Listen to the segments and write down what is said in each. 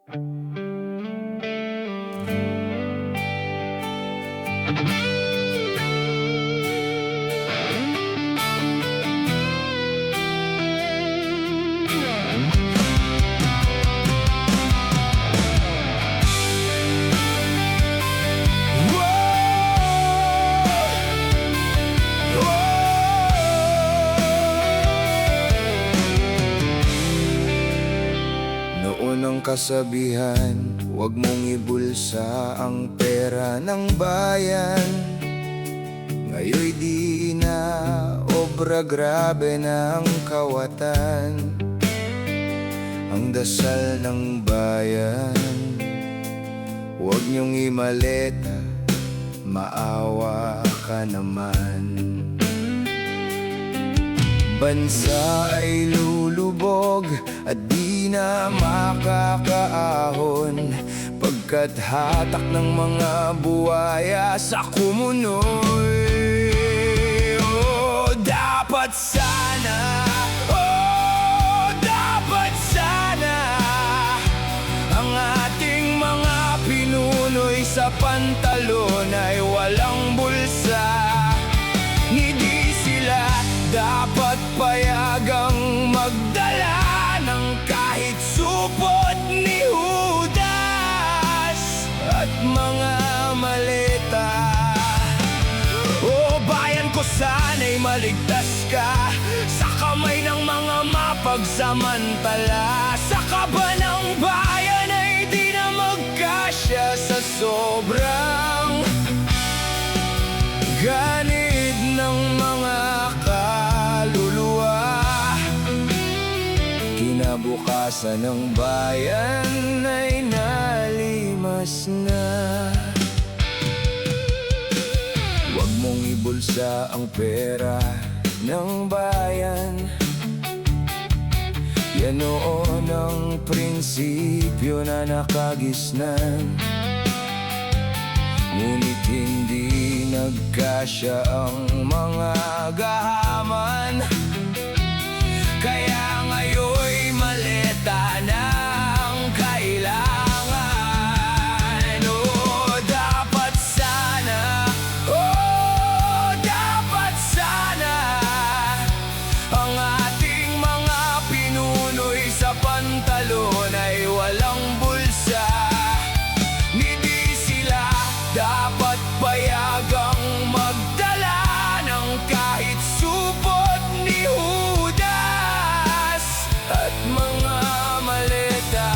Noon ang kasabihan, huwag mong ibulsa ang pera ng bayan. Ngayon'y di na obra, grabe na ang kawatan. Ang dasal ng bayan, huwag niyong imaleta, maawa ka naman. Bansa ay lulubog at di na makakaahon, pagkat hatak ng mga buwaya sa kumunoy. Dapat sana ang ating mga pinunoy sa pantalon ay walang bulsa. Hindi sila dapat payagang magdala ng kahit supot ni Judas at mga maleta. O bayan ko, sana'y maligtas ka sa kamay ng mga mapagsamantala. Sa kaba ng bayan ay di na magkasya sa sobrang ganid ng mga kaluluwa. Kinabukasan ng bayan ay nalimas na. Huwag mong ibulsa ang pera ng bayan. Yan noon ang prinsipyo na nakagisnan, ngunit hindi nagkasya ang mga gahaman. Kaya ngayon'y maleta na ang kailangan. Dapat sana ang ating mga pinunoy sa pantalon ay walang bulsa. Hindi sila dapat payagang magdala ng kahit supot ni Judas at mga maleta.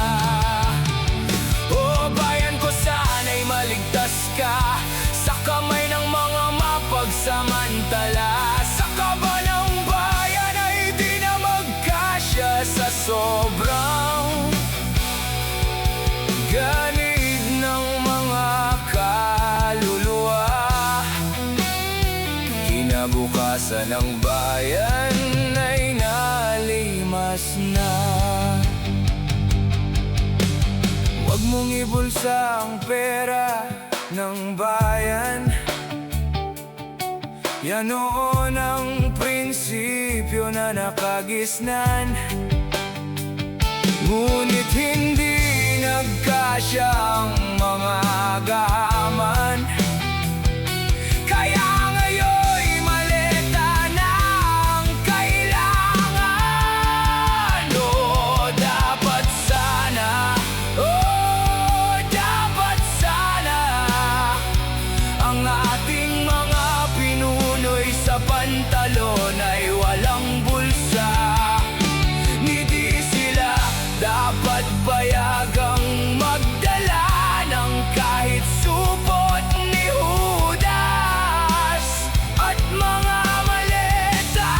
O bayan ko, sana'y maligtas ka sa kamay ng mga mapagsamantala. Sa kaba ng bayan ay di na magkasya sa sobrang ganid ng mga kaluluwa. Kinabukasan ng bayan ay nalimas na. Huwag mong ibulsa ang pera ng bayan. Yan noon ang prinsipyo na nakagisnan, ngunit hindi nagkasya ang mga gahaman. Kaya ngayon'y maleta na ang kailangan. Dapat sana ang ating mga pinunoy sa pantalon ay walang bulsa. Hindi sila dapat payagang magdala ng kahit supot ni Judas at mga maleta.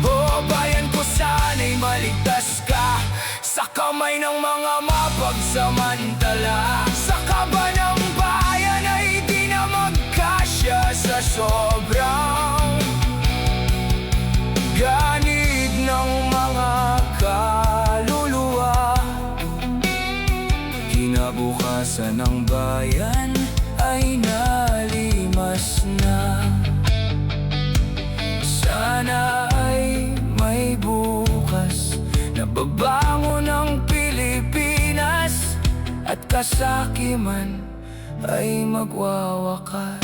O bayan ko, sana'y maligtas ka sa kamay ng mga mapagsamantala. Sa kaba ng bayan ay di na magkasya sa sobrang ganid ng mga kaluluwa. Kinabukasan ng bayan ay nalimas na. Sana ay may bukas na babangon ang Pilipinas. kasakiman ay magwawakas.